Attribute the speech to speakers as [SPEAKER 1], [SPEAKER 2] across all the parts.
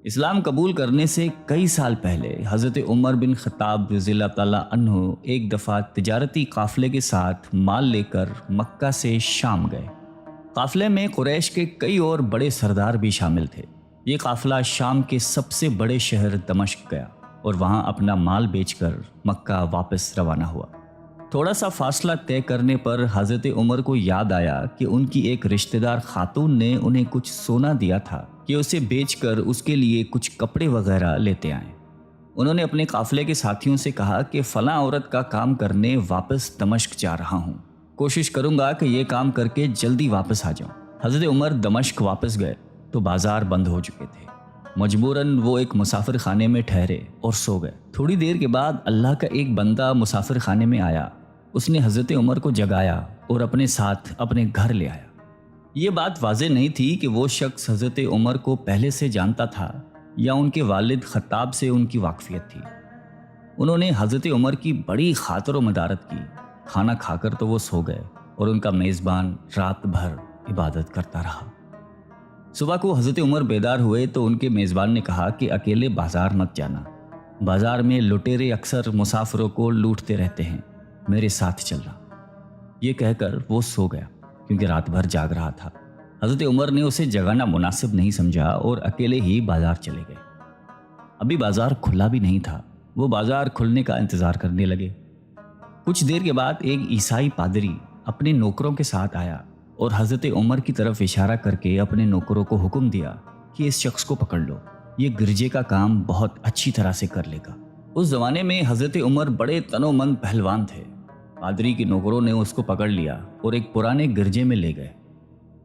[SPEAKER 1] اسلام قبول کرنے سے کئی سال پہلے حضرت عمر بن خطاب رضی اللہ تعالیٰ عنہ ایک دفعہ تجارتی قافلے کے ساتھ مال لے کر مکہ سے شام گئے۔ قافلے میں قریش کے کئی اور بڑے سردار بھی شامل تھے۔ یہ قافلہ شام کے سب سے بڑے شہر دمشق گیا اور وہاں اپنا مال بیچ کر مکہ واپس روانہ ہوا۔ تھوڑا سا فاصلہ طے کرنے پر حضرت عمر کو یاد آیا کہ ان کی ایک رشتہ دار خاتون نے انہیں کچھ سونا دیا تھا کہ اسے بیچ کر اس کے لیے کچھ کپڑے وغیرہ لیتے آئیں۔ انہوں نے اپنے قافلے کے ساتھیوں سے کہا کہ فلاں عورت کا کام کرنے واپس دمشق جا رہا ہوں، کوشش کروں گا کہ یہ کام کر کے جلدی واپس آ جاؤں۔ حضرت عمر دمشق واپس گئے تو بازار بند ہو چکے تھے۔ مجبوراً وہ ایک مسافر خانے میں ٹھہرے اور سو گئے۔ تھوڑی دیر کے بعد اللہ کا ایک بندہ مسافر خانے میں آیا۔ اس نے حضرت عمر کو جگایا اور اپنے ساتھ اپنے گھر لے آیا۔ یہ بات واضح نہیں تھی کہ وہ شخص حضرت عمر کو پہلے سے جانتا تھا یا ان کے والد خطاب سے ان کی واقفیت تھی۔ انہوں نے حضرت عمر کی بڑی خاطر و مدارت کی۔ کھانا کھا کر تو وہ سو گئے اور ان کا میزبان رات بھر عبادت کرتا رہا۔ صبح کو حضرت عمر بیدار ہوئے تو ان کے میزبان نے کہا کہ اکیلے بازار مت جانا، بازار میں لٹیرے اکثر مسافروں کو لوٹتے رہتے ہیں، میرے ساتھ چلنا۔ یہ کہہ کر وہ سو گیا کیونکہ رات بھر جاگ رہا تھا۔ حضرت عمر نے اسے جگانا مناسب نہیں سمجھا اور اکیلے ہی بازار چلے گئے۔ ابھی بازار کھلا بھی نہیں تھا، وہ بازار کھلنے کا انتظار کرنے لگے۔ کچھ دیر کے بعد ایک عیسائی پادری اپنے نوکروں کے ساتھ آیا اور حضرت عمر کی طرف اشارہ کر کے اپنے نوکروں کو حکم دیا کہ اس شخص کو پکڑ لو، یہ گرجے کا کام بہت اچھی طرح سے کر لے گا۔ اس زمانے میں حضرت عمر بڑے تنومند پہلوان تھے۔ پادری کے نوکروں نے اس کو پکڑ لیا اور ایک پرانے گرجے میں لے گئے۔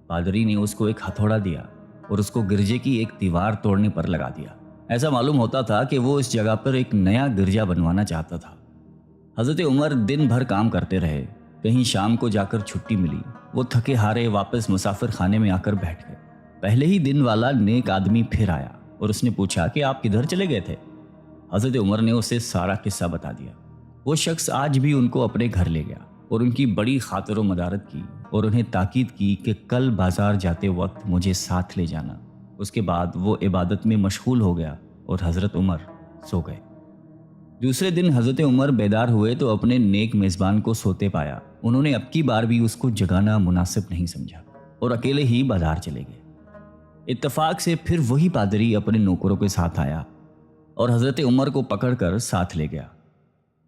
[SPEAKER 1] پادری نے اس کو ایک ہتھوڑا دیا اور اس کو گرجے کی ایک دیوار توڑنے پر لگا دیا۔ ایسا معلوم ہوتا تھا کہ وہ اس جگہ پر ایک نیا گرجا بنوانا چاہتا تھا۔ حضرت عمر دن بھر کام کرتے رہے۔ کہیں شام کو جا کر چھٹی ملی، وہ تھکے ہارے واپس مسافر خانے میں آ کر بیٹھ گئے۔ پہلے ہی دن والا نیک آدمی پھر آیا اور اس نے پوچھا کہ آپ کدھر چلے گئے تھے؟ حضرت عمر نے اسے سارا قصہ بتا دیا۔ وہ شخص آج بھی ان کو اپنے گھر لے گیا اور ان کی بڑی خاطر و مدارت کی اور انہیں تاکید کی کہ کل بازار جاتے وقت مجھے ساتھ لے جانا۔ اس کے بعد وہ عبادت میں مشغول ہو گیا اور حضرت عمر سو گئے۔ دوسرے دن حضرت عمر بیدار ہوئے تو اپنے نیک میزبان کو سوتے پایا۔ انہوں نے اب کی بار بھی اس کو جگانا مناسب نہیں سمجھا اور اکیلے ہی بازار چلے گئے۔ اتفاق سے پھر وہی پادری اپنے نوکروں کے ساتھ آیا اور حضرت عمر کو پکڑ کر ساتھ لے گیا۔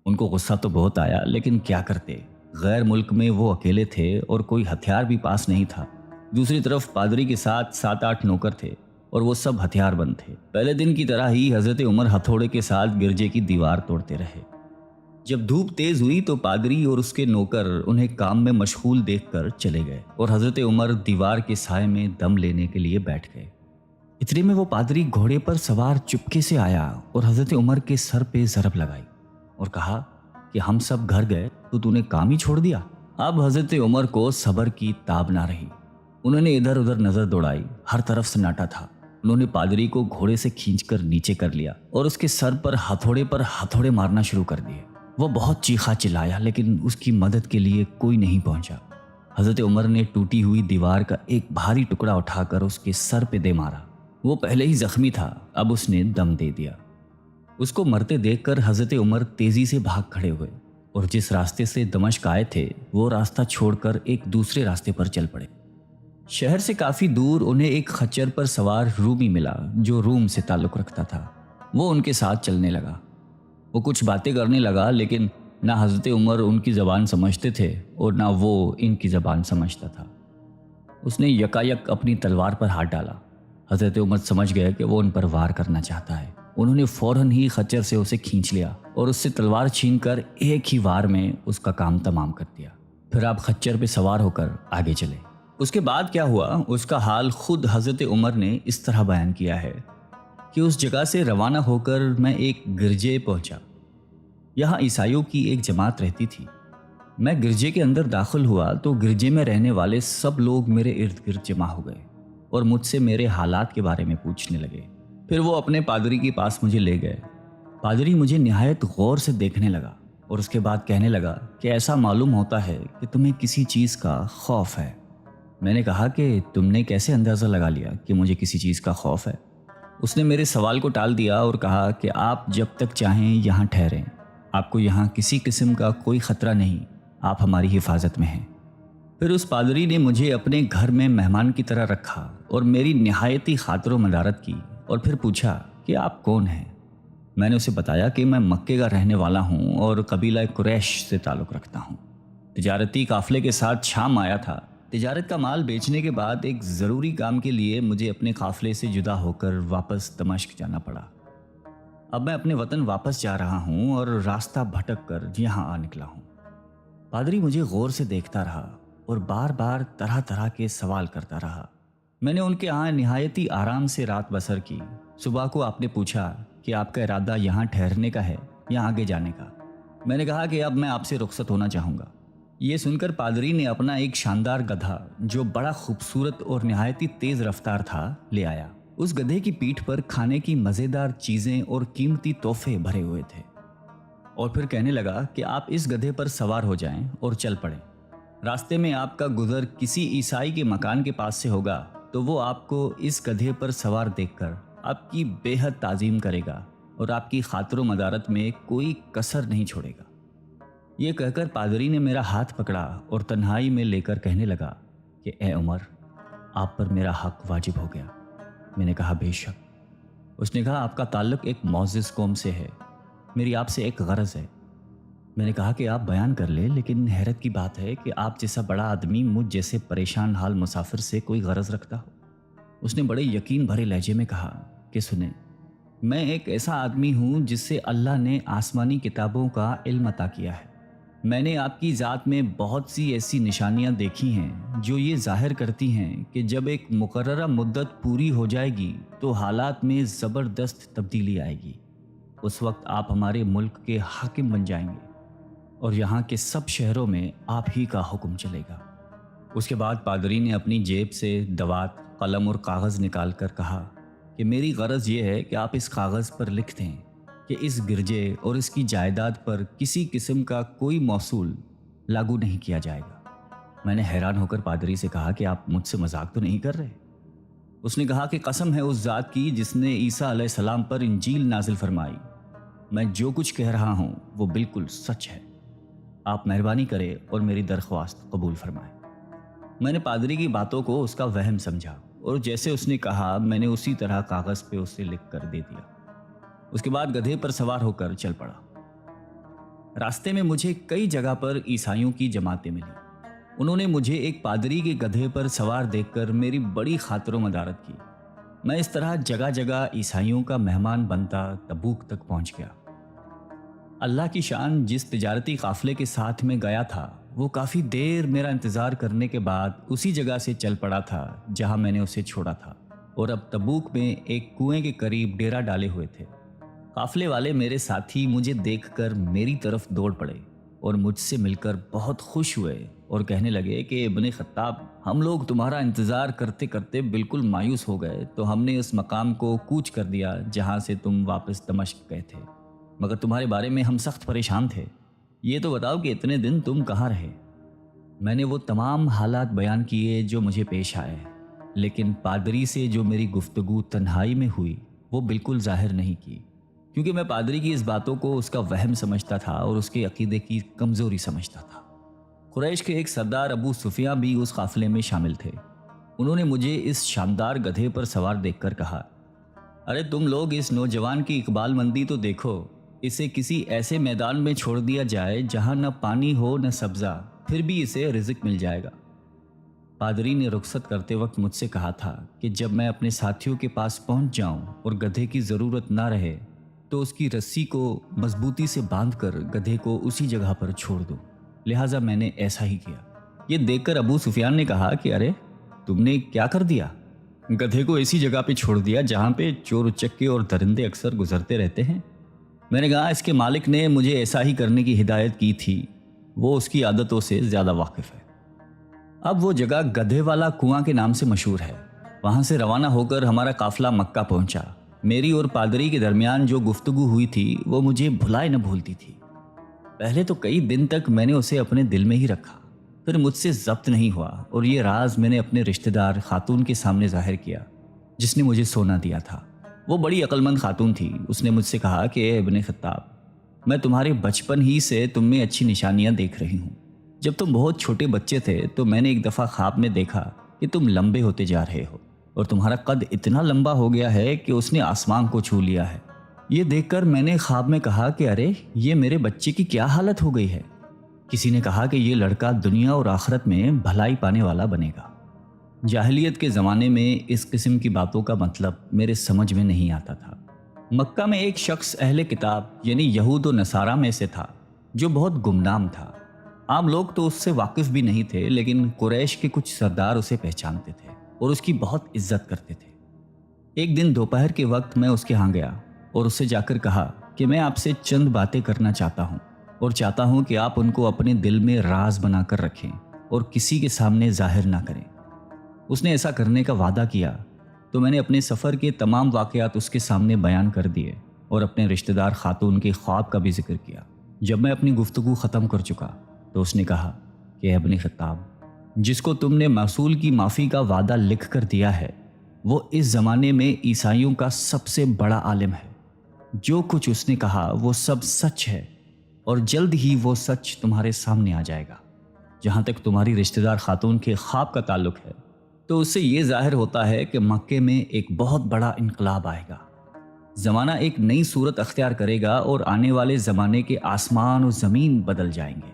[SPEAKER 1] ان کو غصہ تو بہت آیا، لیکن کیا کرتے، غیر ملک میں وہ اکیلے تھے اور کوئی ہتھیار بھی پاس نہیں تھا۔ دوسری طرف پادری کے ساتھ 7-8 نوکر تھے اور وہ سب ہتھیار بند تھے۔ پہلے دن کی طرح ہی حضرت عمر ہتھوڑے کے ساتھ گرجے کی دیوار توڑتے رہے۔ جب دھوپ تیز ہوئی تو پادری اور اس کے نوکر انہیں کام میں مشغول دیکھ کر چلے گئے اور حضرت عمر دیوار کے سائے میں دم لینے کے لیے بیٹھ گئے۔ اتنے میں وہ پادری گھوڑے پر سوار چپکے سے آیا اور حضرت عمر کے سر پہ ضرب لگائی اور کہا کہ ہم سب گھر گئے تو نے کام ہی چھوڑ دیا۔ اب حضرت عمر کو صبر کی تاب نہ رہی۔ انہوں نے ادھر ادھر نظر دوڑائی، ہر طرف سناٹا تھا۔ انہوں نے پادری کو گھوڑے سے کھینچ کر نیچے کر لیا اور اس کے سر پر ہتھوڑے مارنا شروع کر دیے۔ وہ بہت چیخا چلایا لیکن اس کی مدد کے لیے کوئی نہیں پہنچا۔ حضرت عمر نے ٹوٹی ہوئی دیوار کا ایک بھاری ٹکڑا اٹھا کر اس کے سر پہ دے مارا۔ وہ پہلے ہی زخمی تھا، اب اس نے دم دے دیا۔ اس کو مرتے دیکھ کر حضرت عمر تیزی سے بھاگ کھڑے ہوئے اور جس راستے سے دمشق آئے تھے وہ راستہ چھوڑ کر ایک دوسرے راستے پر چل پڑے۔ شہر سے کافی دور انہیں ایک خچر پر سوار رومی ملا جو روم سے تعلق رکھتا تھا۔ وہ ان کے ساتھ چلنے لگا۔ وہ کچھ باتیں کرنے لگا لیکن نہ حضرت عمر ان کی زبان سمجھتے تھے اور نہ وہ ان کی زبان سمجھتا تھا۔ اس نے یکایک اپنی تلوار پر ہاتھ ڈالا۔ حضرت عمر سمجھ گئے کہ وہ ان پر وار کرنا چاہتا ہے۔ انہوں نے فوراً ہی خچر سے اسے کھینچ لیا اور اس سے تلوار چھین کر ایک ہی وار میں اس کا کام تمام کر دیا۔ پھر آپ خچر پہ سوار ہو کر آگے چلے۔ اس کے بعد کیا ہوا اس کا حال خود حضرت عمر نے اس طرح بیان کیا ہے کہ اس جگہ سے روانہ ہو کر میں ایک گرجے پہنچا۔ یہاں عیسائیوں کی ایک جماعت رہتی تھی۔ میں گرجے کے اندر داخل ہوا تو گرجے میں رہنے والے سب لوگ میرے ارد گرد جمع ہو گئے اور مجھ سے میرے حالات کے بارے میں پوچھنے لگے۔ پھر وہ اپنے پادری کے پاس مجھے لے گئے۔ پادری مجھے نہایت غور سے دیکھنے لگا اور اس کے بعد کہنے لگا کہ ایسا معلوم ہوتا ہے کہ تمہیں کسی چیز کا خوف ہے۔ میں نے کہا کہ تم نے کیسے اندازہ لگا لیا کہ مجھے کسی چیز کا خوف ہے؟ اس نے میرے سوال کو ٹال دیا اور کہا کہ آپ جب تک چاہیں یہاں ٹھہریں، آپ کو یہاں کسی قسم کا کوئی خطرہ نہیں، آپ ہماری حفاظت میں ہیں۔ پھر اس پادری نے مجھے اپنے گھر میں مہمان کی طرح رکھا اور میری نہایتی خاطر و مدارت کی، اور پھر پوچھا کہ آپ کون ہیں؟ میں نے اسے بتایا کہ میں مکے کا رہنے والا ہوں اور قبیلہ قریش سے تعلق رکھتا ہوں۔ تجارتی قافلے کے ساتھ شام آیا تھا۔ تجارت کا مال بیچنے کے بعد ایک ضروری کام کے لیے مجھے اپنے قافلے سے جدا ہو کر واپس دمشق جانا پڑا۔ اب میں اپنے وطن واپس جا رہا ہوں اور راستہ بھٹک کر یہاں آ نکلا ہوں۔ پادری مجھے غور سے دیکھتا رہا اور بار بار طرح طرح کے سوال کرتا رہا۔ میں نے ان کے ہاں نہایتی آرام سے رات بسر کی۔ صبح کو آپ نے پوچھا کہ آپ کا ارادہ یہاں ٹھہرنے کا ہے یا آگے جانے کا؟ میں نے کہا کہ اب میں آپ سے رخصت ہونا چاہوں گا۔ یہ سن کر پادری نے اپنا ایک شاندار گدھا جو بڑا خوبصورت اور نہایتی تیز رفتار تھا لے آیا۔ اس گدھے کی پیٹھ پر کھانے کی مزیدار چیزیں اور قیمتی تحفے بھرے ہوئے تھے، اور پھر کہنے لگا کہ آپ اس گدھے پر سوار ہو جائیں اور چل پڑیں۔ راستے میں آپ کا گزر کسی عیسائی کے مکان کے پاس سے ہوگا تو وہ آپ کو اس گدھے پر سوار دیکھ کر آپ کی بے حد تعظیم کرے گا اور آپ کی خاطر و مدارت میں کوئی کسر نہیں چھوڑے گا۔ یہ کہہ کر پادری نے میرا ہاتھ پکڑا اور تنہائی میں لے کر کہنے لگا کہ اے عمر، آپ پر میرا حق واجب ہو گیا۔ میں نے کہا بے شک۔ اس نے کہا آپ کا تعلق ایک معزز قوم سے ہے، میری آپ سے ایک غرض ہے۔ میں نے کہا کہ آپ بیان کر لیں، لیکن حیرت کی بات ہے کہ آپ جیسا بڑا آدمی مجھ جیسے پریشان حال مسافر سے کوئی غرض رکھتا ہو۔ اس نے بڑے یقین بھرے لہجے میں کہا کہ سنیں، میں ایک ایسا آدمی ہوں جس سے اللہ نے آسمانی کتابوں کا علم عطا کیا ہے۔ میں نے آپ کی ذات میں بہت سی ایسی نشانیاں دیکھی ہیں جو یہ ظاہر کرتی ہیں کہ جب ایک مقررہ مدت پوری ہو جائے گی تو حالات میں زبردست تبدیلی آئے گی۔ اس وقت آپ ہمارے ملک کے حاکم بن جائیں گے اور یہاں کے سب شہروں میں آپ ہی کا حکم چلے گا۔ اس کے بعد پادری نے اپنی جیب سے دوات، قلم اور کاغذ نکال کر کہا کہ میری غرض یہ ہے کہ آپ اس کاغذ پر لکھ دیں کہ اس گرجے اور اس کی جائیداد پر کسی قسم کا کوئی موصول لاگو نہیں کیا جائے گا۔ میں نے حیران ہو کر پادری سے کہا کہ آپ مجھ سے مذاق تو نہیں کر رہے؟ اس نے کہا کہ قسم ہے اس ذات کی جس نے عیسیٰ علیہ السلام پر انجیل نازل فرمائی، میں جو کچھ کہہ رہا ہوں وہ بالکل سچ ہے۔ آپ مہربانی کریں اور میری درخواست قبول فرمائیں۔ میں نے پادری کی باتوں کو اس کا وہم سمجھا اور جیسے اس نے کہا میں نے اسی طرح کاغذ پہ اسے لکھ کر دے دیا۔ اس کے بعد گدھے پر سوار ہو کر چل پڑا۔ راستے میں مجھے کئی جگہ پر عیسائیوں کی جماعتیں ملی۔ انہوں نے مجھے ایک پادری کے گدھے پر سوار دیکھ کر میری بڑی خاطر و مدارت کی۔ میں اس طرح جگہ جگہ عیسائیوں کا مہمان بنتا تبوک تک پہنچ گیا۔ اللہ کی شان، جس تجارتی قافلے کے ساتھ میں گیا تھا وہ کافی دیر میرا انتظار کرنے کے بعد اسی جگہ سے چل پڑا تھا جہاں میں نے اسے چھوڑا تھا، اور اب تبوک میں ایک کنویں کے قریب ڈیرا ڈالے ہوئے تھے۔ قافلے والے میرے ساتھی مجھے دیکھ کر میری طرف دوڑ پڑے اور مجھ سے مل کر بہت خوش ہوئے اور کہنے لگے کہ ابن خطاب، ہم لوگ تمہارا انتظار کرتے کرتے بالکل مایوس ہو گئے تو ہم نے اس مقام کو کوچ کر دیا جہاں سے تم واپس دمشق گئے تھے، مگر تمہارے بارے میں ہم سخت پریشان تھے۔ یہ تو بتاؤ کہ اتنے دن تم کہاں رہے؟ میں نے وہ تمام حالات بیان کیے جو مجھے پیش آئے، لیکن پادری سے جو میری گفتگو تنہائی میں ہوئی وہ بالکل ظاہر نہیں کی، کیونکہ میں پادری کی اس باتوں کو اس کا وہم سمجھتا تھا اور اس کے عقیدے کی کمزوری سمجھتا تھا۔ قریش کے ایک سردار ابو سفیان بھی اس قافلے میں شامل تھے۔ انہوں نے مجھے اس شاندار گدھے پر سوار دیکھ کر کہا، ارے تم لوگ اس نوجوان کی اقبال مندی تو دیکھو، اسے کسی ایسے میدان میں چھوڑ دیا جائے جہاں نہ پانی ہو نہ سبزہ، پھر بھی اسے رزق مل جائے گا۔ پادری نے رخصت کرتے وقت مجھ سے کہا تھا کہ جب میں اپنے ساتھیوں کے پاس پہنچ جاؤں اور گدھے کی ضرورت نہ رہے تو اس کی رسی کو مضبوطی سے باندھ کر گدھے کو اسی جگہ پر چھوڑ دوں، لہٰذا میں نے ایسا ہی کیا۔ یہ دیکھ کر ابو سفیان نے کہا کہ ارے تم نے کیا کر دیا؟ گدھے کو ایسی جگہ پہ چھوڑ دیا جہاں پہ چور اچکے اور درندے اکثر گزرتے رہتے ہیں۔ میں نے کہا اس کے مالک نے مجھے ایسا ہی کرنے کی ہدایت کی تھی، وہ اس کی عادتوں سے زیادہ واقف ہے۔ اب وہ جگہ گدھے والا کنواں کے نام سے مشہور ہے۔ وہاں سے روانہ ہو کر ہمارا قافلہ مکہ پہنچا۔ میری اور پادری کے درمیان جو گفتگو ہوئی تھی وہ مجھے بھلائے نہ بھولتی تھی۔ پہلے تو کئی دن تک میں نے اسے اپنے دل میں ہی رکھا، پھر مجھ سے ضبط نہیں ہوا اور یہ راز میں نے اپنے رشتہ دار خاتون کے سامنے ظاہر کیا جس نے مجھے سونا دیا تھا۔ وہ بڑی عقلمند خاتون تھی. اس نے مجھ سے کہا کہ اے ابن خطاب، میں تمہارے بچپن ہی سے تم میں اچھی نشانیاں دیکھ رہی ہوں. جب تم بہت چھوٹے بچے تھے تو میں نے ایک دفعہ خواب میں دیکھا کہ تم لمبے ہوتے جا رہے ہو اور تمہارا قد اتنا لمبا ہو گیا ہے کہ اس نے آسمان کو چھو لیا ہے. یہ دیکھ کر میں نے خواب میں کہا کہ ارے یہ میرے بچے کی کیا حالت ہو گئی ہے. کسی نے کہا کہ یہ لڑکا دنیا اور آخرت میں بھلائی پانے والا بنے گا. جاہلیت کے زمانے میں اس قسم کی باتوں کا مطلب میرے سمجھ میں نہیں آتا تھا. مکہ میں ایک شخص اہل کتاب یعنی یہود و نصارہ میں سے تھا جو بہت گمنام تھا. عام لوگ تو اس سے واقف بھی نہیں تھے، لیکن قریش کے کچھ سردار اسے پہچانتے تھے اور اس کی بہت عزت کرتے تھے. ایک دن دوپہر کے وقت میں اس کے ہاں گیا اور اسے جا کر کہا کہ میں آپ سے چند باتیں کرنا چاہتا ہوں اور چاہتا ہوں کہ آپ ان کو اپنے دل میں راز بنا کر رکھیں اور کسی کے سامنے ظاہر نہ کریں. اس نے ایسا کرنے کا وعدہ کیا تو میں نے اپنے سفر کے تمام واقعات اس کے سامنے بیان کر دیے اور اپنے رشتہ دار خاتون کے خواب کا بھی ذکر کیا. جب میں اپنی گفتگو ختم کر چکا تو اس نے کہا کہ ابن خطاب، جس کو تم نے موصول کی معافی کا وعدہ لکھ کر دیا ہے وہ اس زمانے میں عیسائیوں کا سب سے بڑا عالم ہے. جو کچھ اس نے کہا وہ سب سچ ہے اور جلد ہی وہ سچ تمہارے سامنے آ جائے گا. جہاں تک تمہاری رشتہ دار خاتون کے خواب کا تعلق ہے تو اس سے یہ ظاہر ہوتا ہے کہ مکے میں ایک بہت بڑا انقلاب آئے گا. زمانہ ایک نئی صورت اختیار کرے گا اور آنے والے زمانے کے آسمان و زمین بدل جائیں گے.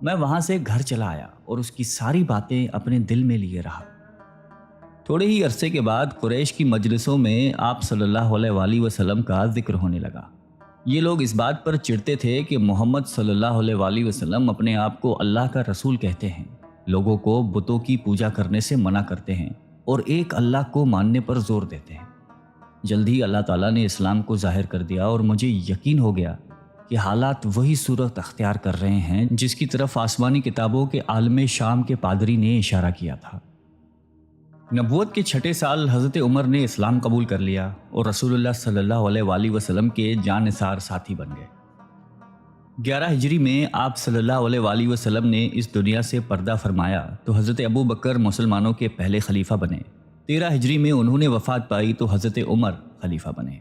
[SPEAKER 1] میں وہاں سے گھر چلا آیا اور اس کی ساری باتیں اپنے دل میں لیے رہا. تھوڑے ہی عرصے کے بعد قریش کی مجلسوں میں آپ صلی اللہ علیہ وآلہ وسلم کا ذکر ہونے لگا. یہ لوگ اس بات پر چڑھتے تھے کہ محمد صلی اللہ علیہ وآلہ وسلم اپنے آپ کو اللہ کا رسول کہتے ہیں، لوگوں کو بتوں کی پوجا کرنے سے منع کرتے ہیں اور ایک اللہ کو ماننے پر زور دیتے ہیں. جلد ہی اللہ تعالیٰ نے اسلام کو ظاہر کر دیا اور مجھے یقین ہو گیا کہ حالات وہی صورت اختیار کر رہے ہیں جس کی طرف آسمانی کتابوں کے عالم شام کے پادری نے اشارہ کیا تھا. نبوت کے 6 سال حضرت عمر نے اسلام قبول کر لیا اور رسول اللہ صلی اللہ علیہ وآلہ وسلم کے جان نثار ساتھی بن گئے. 11 ہجری میں آپ صلی اللہ علیہ وآلہ وسلم نے اس دنیا سے پردہ فرمایا تو حضرت ابو بکر مسلمانوں کے پہلے خلیفہ بنے. 13 ہجری میں انہوں نے وفات پائی تو حضرت عمر خلیفہ بنے.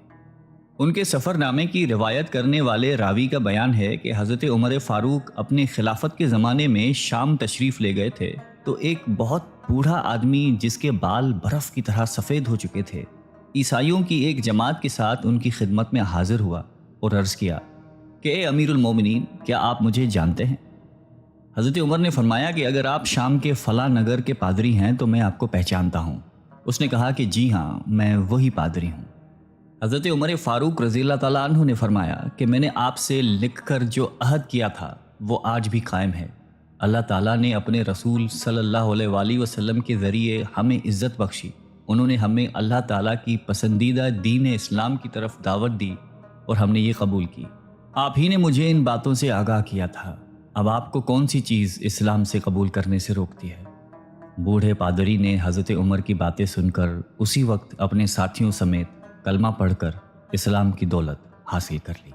[SPEAKER 1] ان کے سفر نامے کی روایت کرنے والے راوی کا بیان ہے کہ حضرت عمر فاروق اپنے خلافت کے زمانے میں شام تشریف لے گئے تھے تو ایک بہت بوڑھا آدمی جس کے بال برف کی طرح سفید ہو چکے تھے عیسائیوں کی ایک جماعت کے ساتھ ان کی خدمت میں حاضر ہوا اور عرض کیا کہ اے امیر المومنین، کیا آپ مجھے جانتے ہیں؟ حضرت عمر نے فرمایا کہ اگر آپ شام کے فلاں نگر کے پادری ہیں تو میں آپ کو پہچانتا ہوں. اس نے کہا کہ جی ہاں، میں وہی پادری ہوں. حضرت عمر فاروق رضی اللہ تعالیٰ عنہ نے فرمایا کہ میں نے آپ سے لکھ کر جو عہد کیا تھا وہ آج بھی قائم ہے. اللہ تعالیٰ نے اپنے رسول صلی اللہ علیہ وآلہ وسلم کے ذریعے ہمیں عزت بخشی. انہوں نے ہمیں اللہ تعالیٰ کی پسندیدہ دین اسلام کی طرف دعوت دی اور ہم نے یہ قبول کی. آپ ہی نے مجھے ان باتوں سے آگاہ کیا تھا. اب آپ کو کون سی چیز اسلام سے قبول کرنے سے روکتی ہے؟ بوڑھے پادری نے حضرت عمر کی باتیں سن کر اسی وقت اپنے ساتھیوں سمیت کلمہ پڑھ کر اسلام کی دولت حاصل کر لی.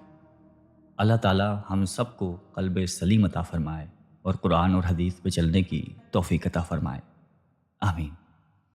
[SPEAKER 1] اللہ تعالیٰ ہم سب کو قلب سلیم عطا فرمائے اور قرآن اور حدیث پہ چلنے کی توفیق عطا فرمائے. آمین.